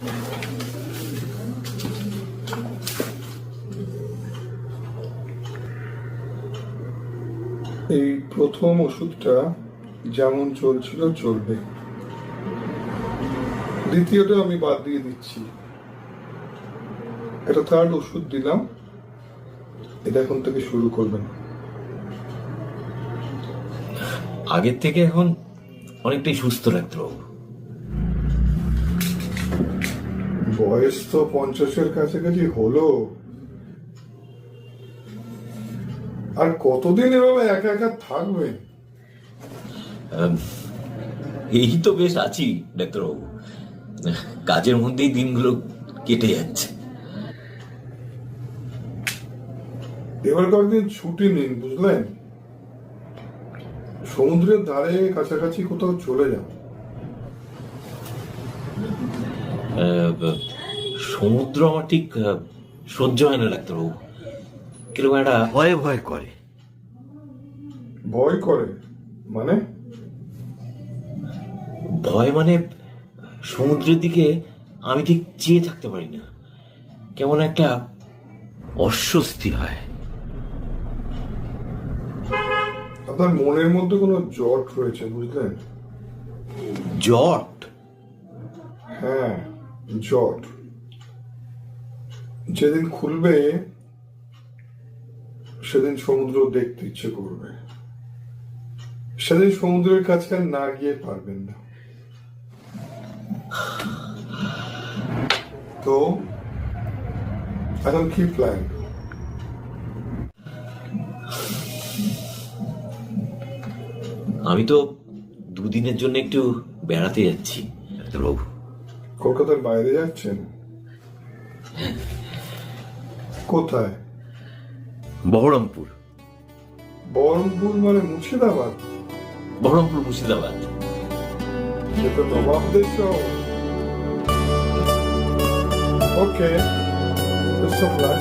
এই প্রথম ওষুধটা যেমন চলছিল চলবে, দ্বিতীয়টা আমি বাদ দিয়ে দিচ্ছি। এটা থার্ড ওষুধ দিলাম, এটা এখন থেকে শুরু করবেন। আগের থেকে এখন অনেকটাই সুস্থ ডাক্তারবাবু। বয়স তো 50-এর কাছাকাছি হলো, আর কতদিন এভাবে একা একা থাকবে? এই তো বেশ আছি ডাক্তারবাবু, কাজের মধ্যেই দিনগুলো কেটে যাচ্ছে। এবার কয়েকদিন ছুটি নিন, বুঝলেন? সমুদ্রের ধারে কাছাকাছি কোথাও চলে যান। সমুদ্র আমার ঠিক সহ্য হয় না ডাক্তারবাবু, কিরকম একটা ভয় ভয় করে। ভয় করে মানে? ভয় মানে সমুদ্রের দিকে আমি ঠিক চেয়ে থাকতে পারি না, কেমন একটা অস্বস্তি হয়। আপনার মনের মধ্যে কোনো জট রয়েছে, বুঝলেন? জট? হ্যাঁ, জট। যেদিন খুলবে সেদিন সমুদ্র দেখতে ইচ্ছে করবে, সেদিন সমুদ্রের কাছে আর না গিয়ে পারবেন না। তো এখন কি প্ল্যান? আমি তো দুদিনের জন্য একটু বেড়াতে যাচ্ছি ডাক্তারবাবু। কলকাতার বাইরে যাচ্ছেন? কোথায়? বহরমপুর। বহরমপুর মানে মুর্শিদাবাদ? বহরমপুর মুর্শিদাবাদ। সে তো নবাবদের শহর। ওকে, বেস্ট অফ লাক।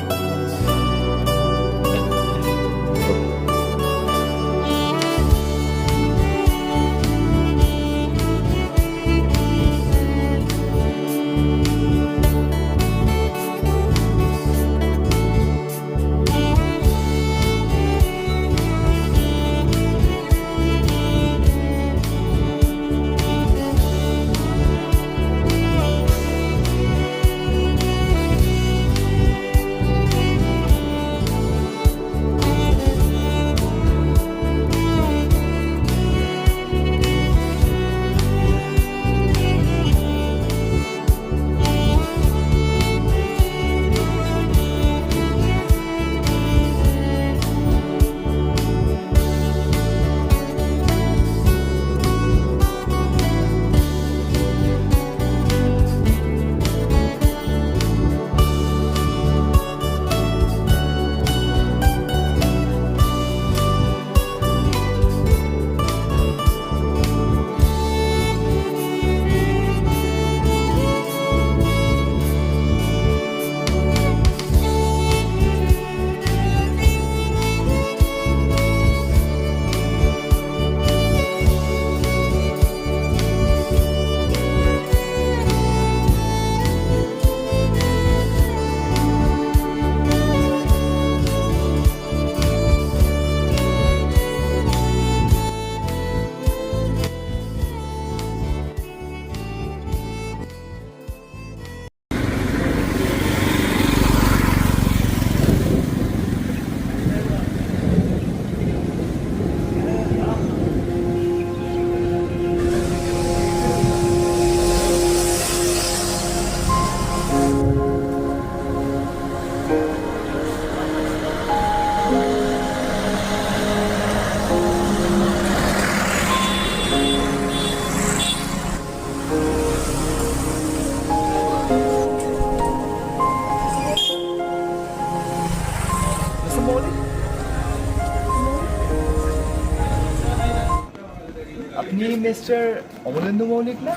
আপনি মিস্টার অমলেন্দু মৌলিক না?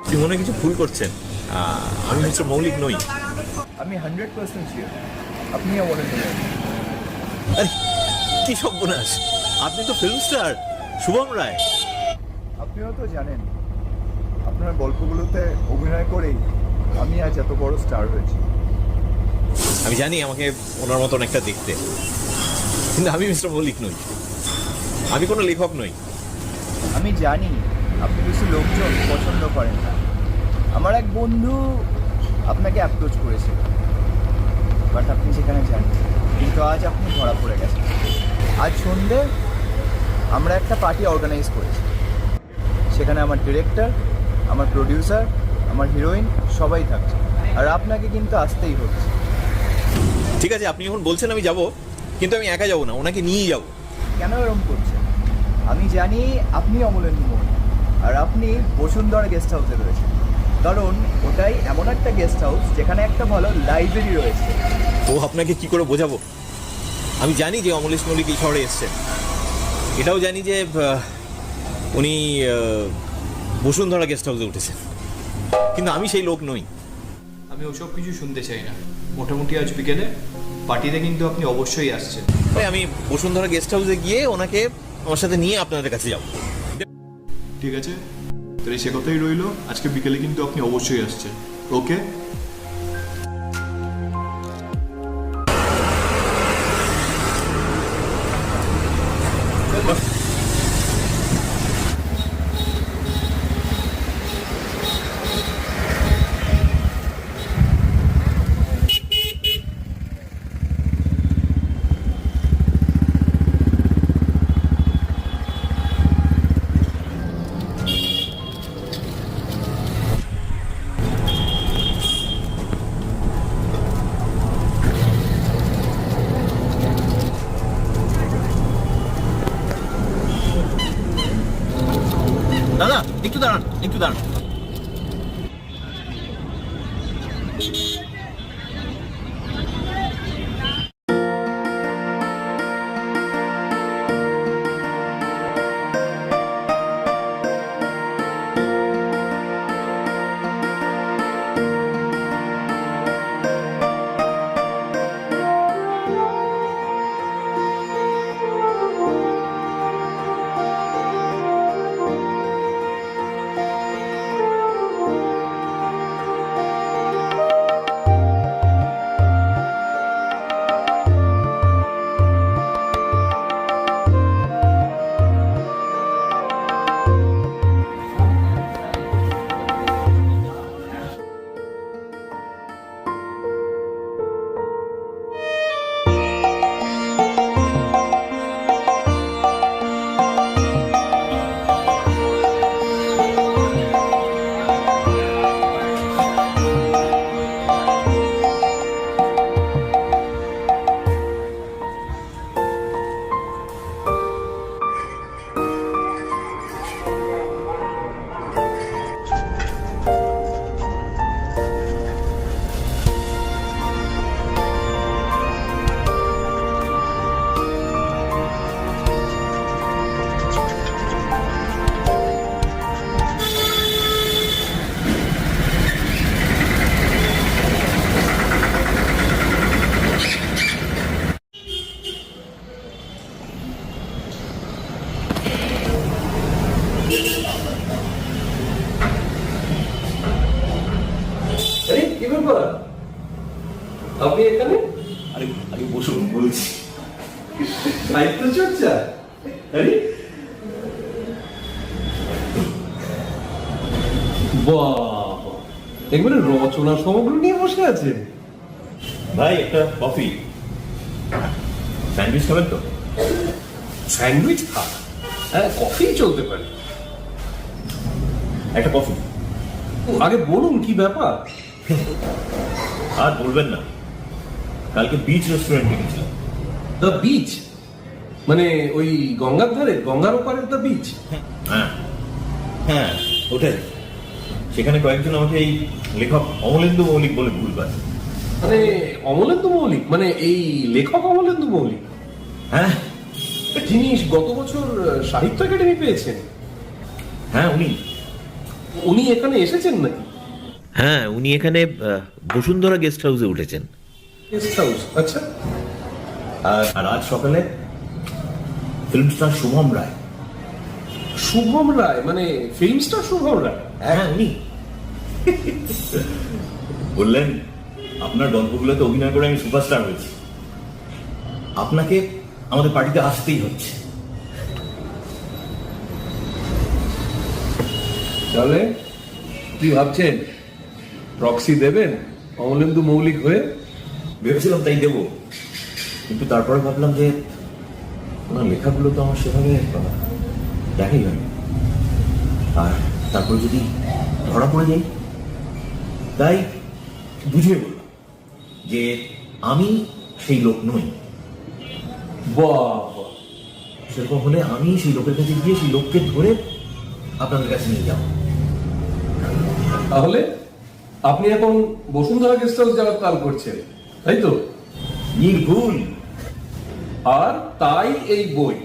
আপনি মনে হয় কিছু ভুল করছেন, আমি মিস্টার মৌলিক নই। আমি 100% শিওর আপনি অমলেন্দু মৌলিক। আরে কি আপনার গল্পগুলোতে অভিনয় করেই আমি আজ এত বড় স্টার হয়েছি। আমি জানি আমাকে ওনার মতন একটা দেখতে, কিন্তু আমি মিস্টার মৌলিক নই, আমি কোনো লেখক নই। আমি জানি আপনি কিছু লোকজন পছন্দ করেন না। আমার এক বন্ধু আপনাকে অ্যাপ্রোচ করেছিল, বাট আপনি সেখানে যাননি। কিন্তু আজ আপনি ধরা পড়ে গেছেন। আজ সন্ধ্যে আমরা একটা পার্টি অর্গানাইজ করেছি। সেখানে আমার ডিরেক্টর, আমার প্রডিউসার, আমার হিরোইন সবাই থাকছে, আর আপনাকে কিন্তু আসতেই হচ্ছে। ঠিক আছে, আপনি যখন বলছেন আমি যাব, কিন্তু আমি একা যাব না, ওনাকে নিয়েই যাব। কেন এরকম করছেন? আমি জানি আপনি অমলেন্দু মৌলিক, আর আপনি বসুন্ধরা গেস্ট হাউসে রয়েছেন, কারণ ওটাই এমন একটা গেস্ট হাউস যেখানে একটা ভালো লাইব্রেরি রয়েছে। ও আপনাকে কি করে বোঝাবো? আমি জানি যে অমলেশ মল্লিক এই শহরে এসছেন, এটাও জানি যে উনি বসুন্ধরা গেস্ট হাউসে উঠেছেন, কিন্তু আমি সেই লোক নই। আমি ওসব কিছু শুনতে চাই না। মোটামুটি আজ বিকেলে পার্টিতে কিন্তু আপনি অবশ্যই আসছেন। তাই আমি বসুন্ধরা গেস্ট হাউসে গিয়ে ওনাকে আমার সাথে নিয়ে আপনাদের কাছে যাব। ঠিক আছে, তাহলে সে কথাই রইলো। আজকে বিকেলে কিন্তু আপনি অবশ্যই আসছেন, ওকে? দাদা একটু দাঁড়ান, একটু দাঁড়ান। কি ব্যাপার আপনি এখানে? আরে আরে বসুন, বলছি। সাহিত্য চর্চা? আরে বাহ, এগুলো রচনা সমগ্র নিয়ে বসে আছে। ভাই একটা কফি, স্যান্ডউইচ খাবেন তো? স্যান্ডউইচ খা, হ্যাঁ কফি চলতে পারে। একটা কফি। আগে বলুন কি ব্যাপার? আর বলবেন না, কালকে বিচ রেস্টুরেন্টে গেছিলাম। দ্য বিচ মানে ওই গঙ্গার ধারে, গঙ্গার ওপারের দ্য বিচ? হ্যাঁ হ্যাঁ, ওটাই। সেখানে কয়েকজন আমাকে এই লেখক অমলেন্দু মৌলিক বলে ভুল পায়। মানে অমলেন্দু মৌলিক মানে এই লেখক অমলেন্দু মৌলিক, হ্যাঁ যিনি গত বছর সাহিত্য একাডেমি পেয়েছেন? হ্যাঁ, উনি এখানে এসেছেন নাকি? হ্যাঁ, উনি এখানে বসুন্ধরা গেস্ট হাউসে উঠেছেন। গেস্ট হাউস, আচ্ছা। আর আজ সকালে ফিল্ম স্টার শুভম রায়। শুভম রায় মানে ফিল্ম স্টার শুভম রায়? হ্যাঁ উনি বললেন আপনার গল্পগুলোতে অভিনয় করে আমি সুপারস্টার হয়েছি, আপনাকে আমাদের পার্টিতে আসতেই হচ্ছে। তাহলে কি ভাবছেন, প্রক্সি দেবেন অমলেন্দু মৌলিক হয়ে? ভেবেছিলাম তাই দেবো, কিন্তু তারপরে ভাবলাম যে ওনার লেখাগুলো তো আমার সেভাবে দেখাই হয়নি, আর তারপর যদি ধরা পড়ে যাই, তাই বুঝিয়ে বললাম যে আমি সেই লোক নই। বাবা, সেরকম হলে আমি সেই লোকের কাছে গিয়ে সেই লোককে ধরে আপনাদের কাছে নিয়ে যাব। তাহলে আপনি এখন বসুন্ধরা গেস্ট হাউস যাওয়ার কাল করছেন, তাই তো? নির্ভুল। আর তাই এই বই।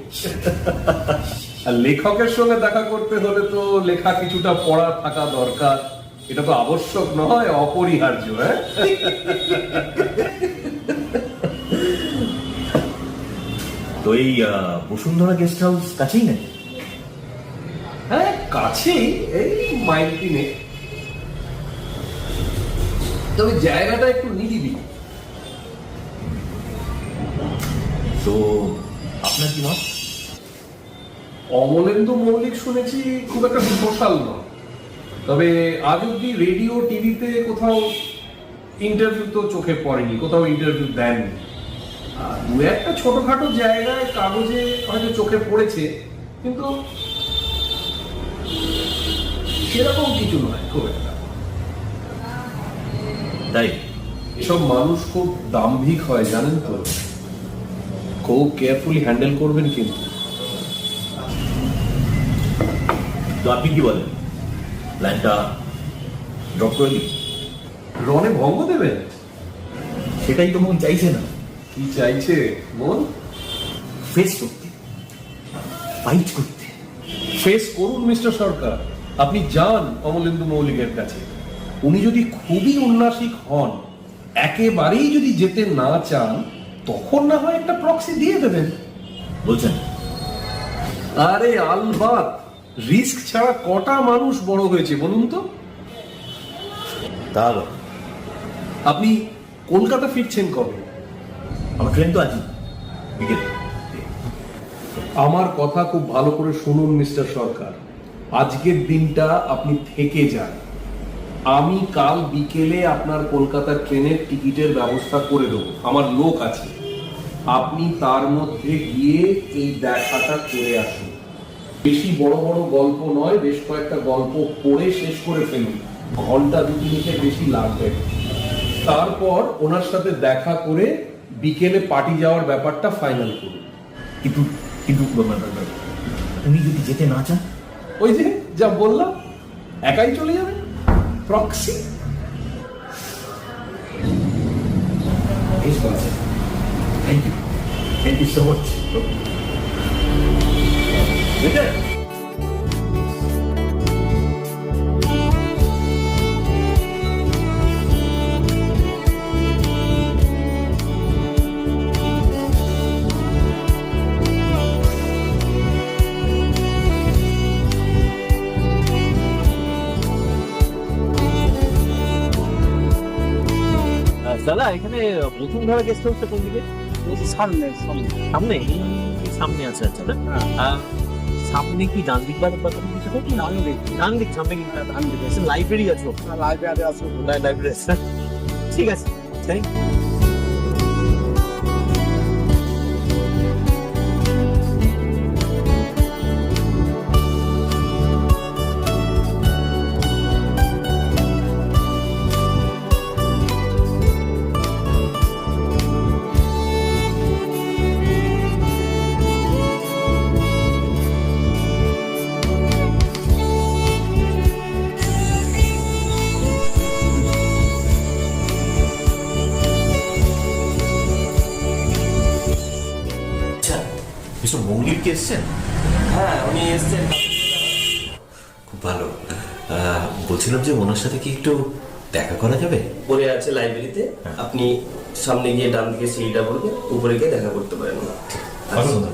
আর লেখকের সঙ্গে দেখা করতে হলে তো লেখা কিছুটা পড়া থাকা দরকার, এটা তো আবশ্যক নয়, অপরিহার্য। হ্যাঁ, তো এই বসুন্ধরা গেস্ট হাউস কাছেই নাকি? হ্যাঁ কাছেই, এই মাইল 3। তবে জায়গাটা একটু নিরিবিলি। তো আপনার কি মত? অমলেন্দু মৌলিক শুনেছি খুব একটা বিমর্ষাল নয়, তবে আজ অব্দি রেডিও টিভিতে কোথাও ইন্টারভিউ তো চোখে পড়েনি, কোথাও ইন্টারভিউ দেননি। আর দু একটা ছোটখাটো জায়গায় কাগজে হয়তো চোখে পড়েছে, কিন্তু সেরকম কিছু নয় খুব একটা। তাই এসব মানুষ খুব দাম্ভিক হয় জানেন তো, খুব কেয়ারফুলি হ্যান্ডেল করবেন কিন্তু। তো আপনি কি বলেন, প্ল্যানটা ড্রপ করে দিই? রনে ভঙ্গ দেবেন? সেটাই তো মন চাইছে না। কি চাইছে মন? ফেস করতে, ফাইট করতে। ফেস করুন মিস্টার সরকার, আপনি যান অমলেন্দু মৌলিকের কাছে। উনি যদি খুবই উন্নাসিক হন, একেবারেই যদি যেতে না চান, তখন না হয় একটা প্রক্সি দিয়ে দেবেন। বলছেন? আরে আলবাত, রিস্ক ছাড়া কটা মানুষ বড় হয়েছে বলুন তো? তা বল। আপনি কলকাতা ফিরছেন কবে? আমার ট্রেন তো আজই বিকেলে। আমার কথা খুব ভালো করে শুনুন মিস্টার সরকার, আজকের দিনটা আপনি থেকে যান। আমি কাল বিকেলে আপনার কলকাতার ট্রেনের টিকিটের ব্যবস্থা করে দেবো, আমার লোক আছে। আপনি তার মধ্যে গিয়ে এই দেখাটা করে আসুন। বেশি বড় বড় গল্প নয়, বেশ কয়েকটা গল্প পড়ে শেষ করে ফেলুন, ঘন্টা 2-3 বেশি লাগবে। তারপর ওনার সাথে দেখা করে বিকেলে পার্টি যাওয়ার ব্যাপারটা ফাইনাল করুন। কিন্তু কিন্তু উনি যদি যেতে না চান? ওই যে যা বললাম, একাই চলে যাবে প্রক্সি। বেশ বলছেন, থ্যাংক ইউ সো মাচ। দাদা এখানে বসুন্ধরা গেস্ট হাউসটা কোন দিকে? সামনে সামনে? এই সামনে আছে। আচ্ছা সামনে কি ডান দিক বাদাম কিছু কি? ডান দিক সামনে কি ডান দিকে লাইব্রেরি আছে? লাইব্রেরি আছে। লাইব্রেরি আছে, ঠিক আছে। Thank you. মিস্টার মৌলিক কি এসছেন? হ্যাঁ উনি এসছেন। খুব ভালো। বলছিলাম যে ওনার সাথে কি একটু দেখা করা যাবে? পড়ে আছে লাইব্রেরিতে, আপনি সামনে গিয়ে ডান দিকে সিঁড়িটা বলবেন, উপরে গিয়ে দেখা করতে পারেন। ধন্যবাদ।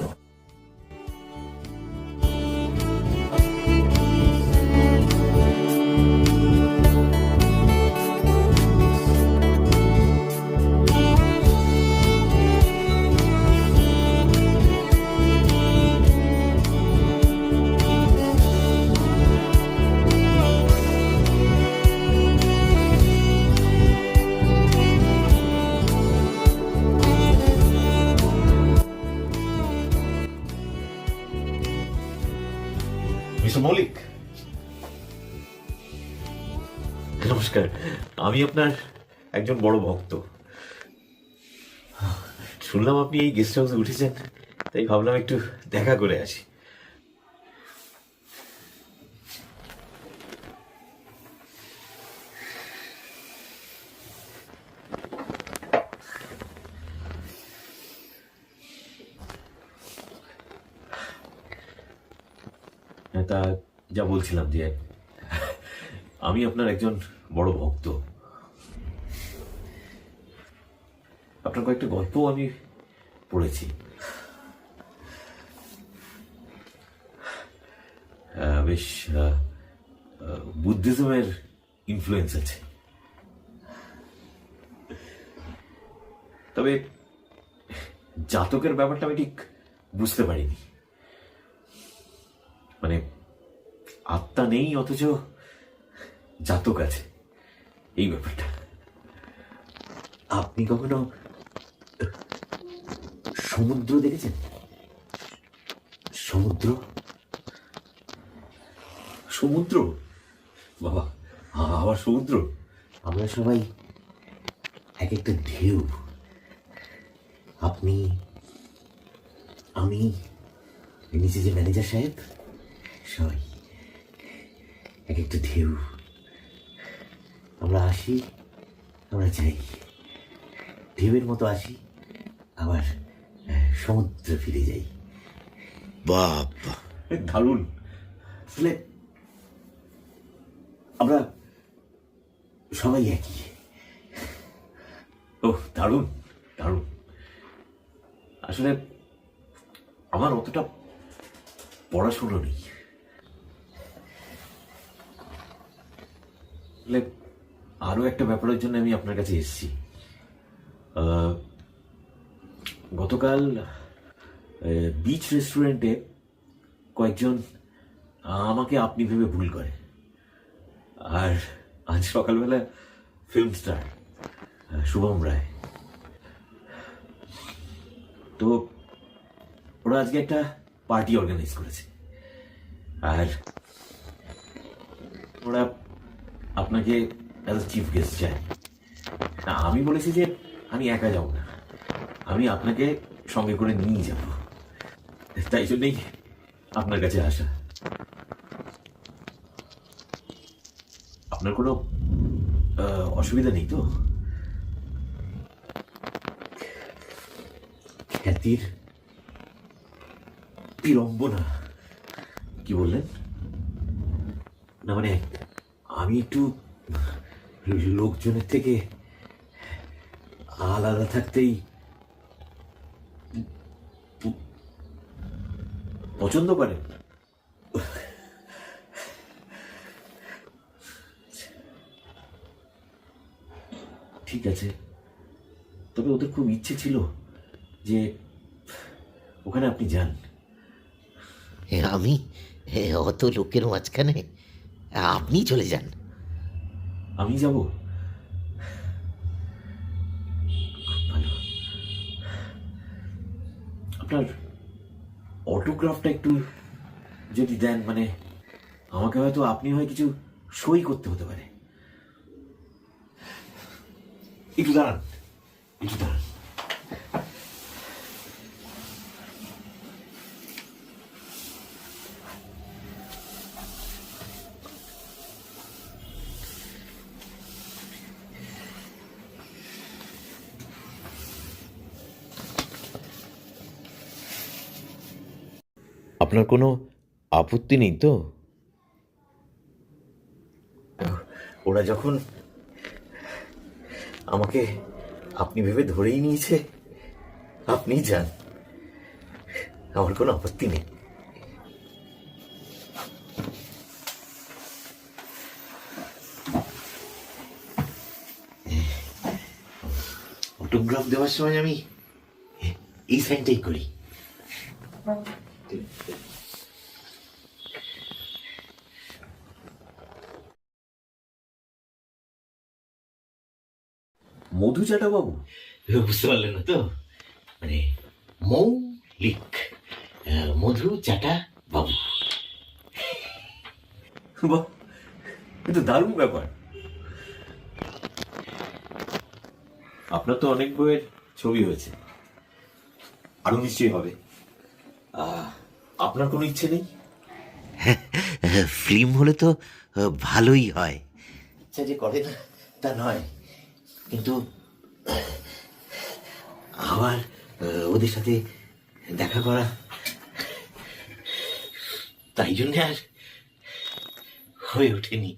মিস্টার মৌলিক, নমস্কার। আমি আপনার একজন বড় ভক্ত। শুনলাম আপনি এই গেস্ট হাউসে উঠেছেন, তাই ভাবলাম একটু দেখা করে আসি। তা যা বলছিলাম যে আমি আপনার একজন বড় ভক্ত। আপনার কয়েকটা গল্প আমি পড়েছি। বেশ বুদ্ধিজমের ইনফ্লুয়েন্স আছে। তবে জাতকের ব্যাপারটা আমি ঠিক বুঝতে পারিনি। মানে আত্মা নেই অথচ জাতক আছে, এই ব্যাপারটা। আপনি কখনো সমুদ্র দেখেছেন? সমুদ্র সমুদ্র বাবা, আবার সমুদ্র। আমরা সবাই এক একটা ঢেউ। আপনি, আমি, নিচে যে ম্যানেজার সাহেব, সবাই এক একটা ঢেউ। আমরা আসি, আমরা যাই, ঢেউয়ের মতো আসি, আবার সমুদ্রে ফিরে যাই। বাবা, দারুণ। আসলে আমরা সবাই একই। ও দারুণ দারুণ। আসলে আমার অতটা পড়াশুনো নেই। আরো একটা ব্যাপারের জন্য আমি আপনার কাছে এসেছি। গতকাল বিচ রেস্টুরেন্টে কয়েকজন আমাকে আপনি ভেবে ভুল করে, আর আজ সকালবেলা ফিল্ম স্টার শুভম রায়, তো ওরা আজকে একটা পার্টি অর্গানাইজ করেছে, আর ওরা আপনাকে অ্যাজ চিফ গেস্ট চায়। আমি বলেছি যে আমি একা যাব না, আমি আপনাকে সঙ্গে করে নিয়ে যাব। তাই জন্যই আপনার কাছে আসা। আপনার কোনো অসুবিধা নেই তো? খ্যাতির বিড়ম্বনা কি বললেন? না মানে আমি একটু লোকজনের থেকে আলাদা থাকতেই পছন্দ করেন। ঠিক আছে, তবে ওদের খুব ইচ্ছে ছিল যে ওখানে আপনি যান। আমি অত লোকের মাঝখানে? আপনি চলে যান। আমি যাব? খুব ভালো। আপনার অটোগ্রাফটা একটু যদি দেন, মানে আমাকে হয়তো আপনি হয় কিছু সই করতে হতে পারে। একটু দাঁড়ান, একটু দাঁড়ান। আপনার কোনো আপত্তি নেই তো? ওরা যখন আমাকে আপনি ভেবে ধরেই নিয়েছে, আপনি যান, আমার কোনো আপত্তি নেই। অটোগ্রাফ দেওয়ার সময় আমি এই সাইনটাই করি। মধু চাটা বাবু? বুঝতে পারলেন না তো? মানে মৌলিক, মধু চাটা বাবু। বাহ, এ তো দারুণ ব্যাপার। আপনার তো অনেক বইয়ের ছবি হয়েছে, আরো নিশ্চয়ই হবে। আপনার কোনো ইচ্ছে নেই? ফিল্ম হলে তো ভালোই হয়। ইচ্ছা যে করে না তা নয়, কিন্তু আবার ওদের সাথে দেখা করা, তাই জন্য আর হয়ে ওঠেনি।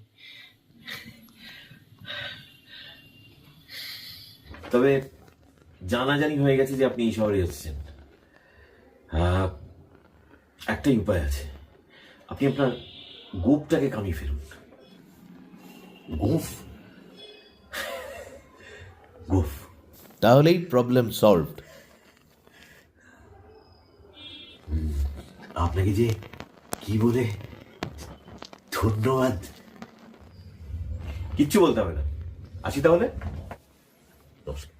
তবে জানাজানি হয়ে গেছে যে আপনি এই শহরে এসেছেন। একটাই উপায় আছে, আপনি আপনার গোফটাকে কামিয়ে ফেলুন। গোফ? গোফ তাহলেই প্রবলেম সলভড। আপনাকে যে কি বলে ধন্যবাদ। কিচ্ছু বলতে হবে না, আসি তাহলে। নমস্কার।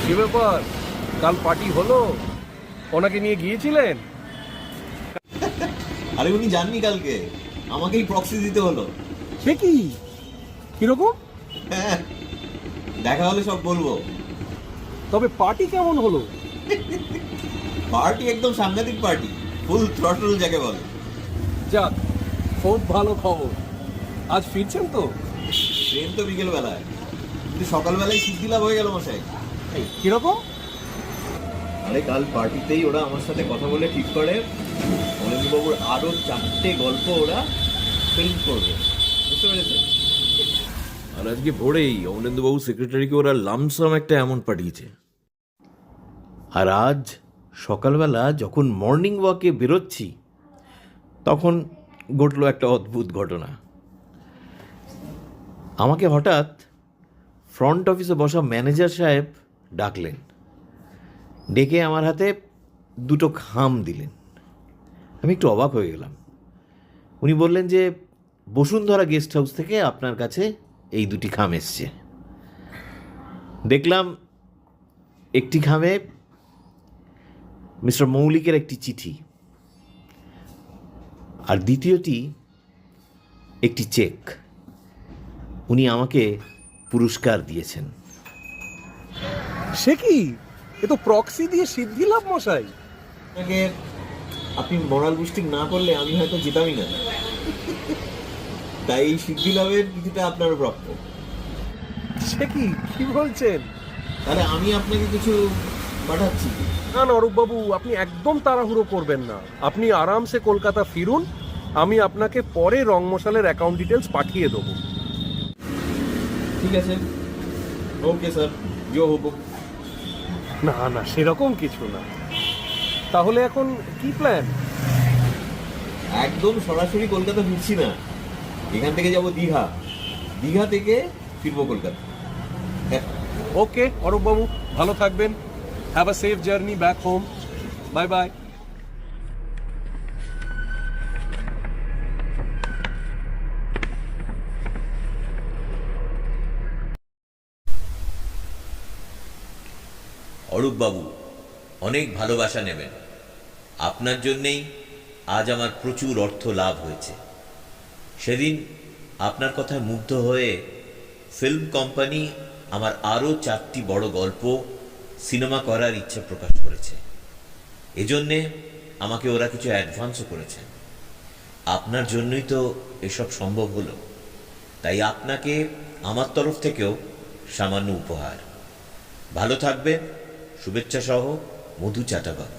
কি ব্যাপার, কাল পার্টি হলো? ওনাকে নিয়ে গিয়েছিলেন? আরে উনি জাননি কালকে, আমাকেই প্রক্সি দিতে হলো। সে কি, কিরকম? হ্যাঁ, দেখা হলে সব বলবো। তবে পার্টি কেমন হলো? পার্টি একদম সাংঘাতিক পার্টি, ফুল থ্রটল যাকে বলে। যাক, খুব ভালো খবর। আজ ফিরছেন তো? ট্রেন তো বিকেল বেলায়, কিন্তু সকালবেলায় সিদ্ধি লাভ হয়ে গেল মশাই। কিরকম? আরে কাল পার্টিতেই ওরা আমার সাথে কথা বলে ঠিক করে অনিন্দ্যবাবুর আরো 4টে গল্প ওরা ফিল্ম করবে, বুঝতে পেরেছেন? আর আজকে ভোরেই অমলেন্দুবাবু সেক্রেটারিকে ওরা লামসাম একটা অ্যামাউন্ট পাঠিয়েছে। আর আজ সকালবেলা যখন মর্নিং ওয়াকে বেরোচ্ছি তখন ঘটলো একটা অদ্ভুত ঘটনা। আমাকে হঠাৎ ফ্রন্ট অফিসে বসা ম্যানেজার সাহেব ডাকলেন, ডেকে আমার হাতে 2টো খাম দিলেন। আমি একটু অবাক হয়ে গেলাম। উনি বললেন যে বসুন্ধরা গেস্ট হাউস থেকে আপনার কাছে এই 2টি খাম এসছে। দেখলাম একটি খামে মিস্টার মৌলিকের একটি চিঠি, আর দ্বিতীয়টি একটি চেক। উনি আমাকে পুরস্কার দিয়েছেন। সে কি, এ তো প্রক্সি দিয়ে সিদ্ধি লাভ মশাই। আপনাকে আপনি মোরাল বুস্টিং না করলে আমি হয়তো যেতামই না, তাই এই সিদ্ধি লাভের কিছুটা আপনারও প্রাপ্য। সে কি, কি বলছেন? তাহলে আমি আপনাকে কিছু পাঠাচ্ছি। না না অরূপবাবু, আপনি একদম তাড়াহুড়ো করবেন না। আপনি আরামসে কলকাতা ফিরুন, আমি আপনাকে পরে রং মশালের অ্যাকাউন্ট ডিটেলস পাঠিয়ে দেবো। ঠিক আছে, ওকে স্যার, জো হুকুম। না না, সেরকম কিছু না। তাহলে এখন কি প্ল্যান? একদম সরাসরি কলকাতা ফিরছি না, এখান থেকে যাব দীঘা। দীঘা থেকে ফিরবো কলকাতা। হ্যাঁ, ওকে অরূপ বাবু, ভালো থাকবেন। Have a safe journey back home. Bye bye. Arupbabu অনেক ভালোবাসা নেবেন। আপনার জন্যেই আজ আমার প্রচুর অর্থ লাভ হয়েছে। সেদিন আপনার কথায় মুগ্ধ হয়ে ফিল্ম কোম্পানি আমার আরও 4টি বড় গল্প সিনেমা করার ইচ্ছা প্রকাশ করেছে। এজন্যে আমাকে ওরা কিছু অ্যাডভান্সও করেছে। আপনার জন্যই তো এসব সম্ভব হলো, তাই আপনাকে আমার তরফ থেকেও সামান্য উপহার। ভালো থাকবেন। শুভেচ্ছা সহ মধু চাটাবাবু।